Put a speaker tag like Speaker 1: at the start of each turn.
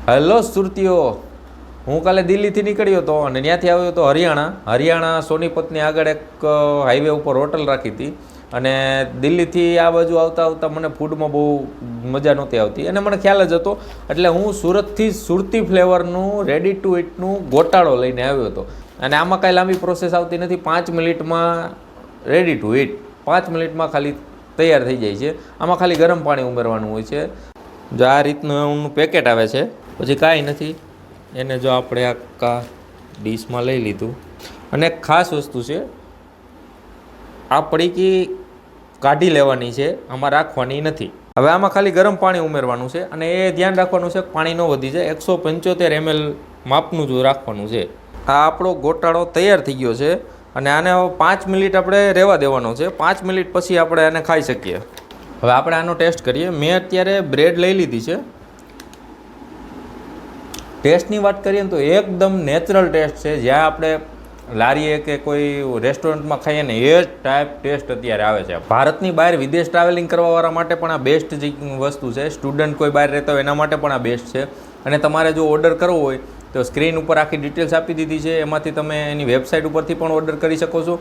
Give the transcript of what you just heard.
Speaker 1: Hello સુરતીઓ, હું કાલે દિલ્હીથી નીકળ્યો હતો અને ત્યાંથી આવ્યો હતો હરિયાણા સોનીપતની આગળ એક હાઈવે ઉપર હોટલ રાખી હતી. અને દિલ્હીથી આ બાજુ આવતા આવતા મને ફૂડમાં બહુ મજા નહોતી આવતી અને મને ખ્યાલ જ હતો. એટલે હું સુરતથી સુરતી ફ્લેવરનું રેડી ટુ ઇટનું ગોટાળો લઈને આવ્યો હતો. અને આમાં કાંઈ લાંબી પ્રોસેસ આવતી નથી, 5 મિનિટમાં રેડી ટુ ઇટ, 5 મિનિટમાં ખાલી તૈયાર થઈ જાય છે. આમાં ખાલી ગરમ પાણી ઉમેરવાનું હોય છે. જો આ રીતનું પેકેટ આવે છે, પછી કાંઈ નથી. એને જો આપણે આ ડીશમાં લઈ લીધું. અને એક ખાસ વસ્તુ છે, આ પડીકી કાઢી લેવાની છે, આમાં રાખવાની નથી. હવે આમાં ખાલી ગરમ પાણી ઉમેરવાનું છે અને એ ધ્યાન રાખવાનું છે પાણી ન વધી જાય. 175 ml માપનું જ રાખવાનું છે. આ આપણો ગોટાળો તૈયાર થઈ ગયો છે અને આને હવે 5 મિનિટ આપણે રહેવા દેવાનો છે. 5 મિનિટ પછી આપણે આને ખાઈ શકીએ. હવે આપણે આનો ટેસ્ટ કરીએ. મેં અત્યારે બ્રેડ લઈ લીધી છે. ટેસ્ટની વાત કરીએ ને તો એકદમ નેચરલ ટેસ્ટ છે. જ્યાં આપણે લારીએ કે કોઈ રેસ્ટોરન્ટમાં ખાઈએ ને એ જ ટાઈપ ટેસ્ટ અત્યારે આવે છે. ભારતની બહાર વિદેશ ટ્રાવેલિંગ કરવાવાળા માટે પણ આ બેસ્ટ વસ્તુ છે. સ્ટુડન્ટ કોઈ બહાર રહેતા હોય એના માટે પણ આ બેસ્ટ છે. અને તમારે જો ઓર્ડર કરવો હોય તો સ્ક્રીન ઉપર આખી ડિટેલ્સ આપી દીધી છે, એમાંથી તમે એની વેબસાઇટ ઉપરથી પણ ઓર્ડર કરી શકો છો.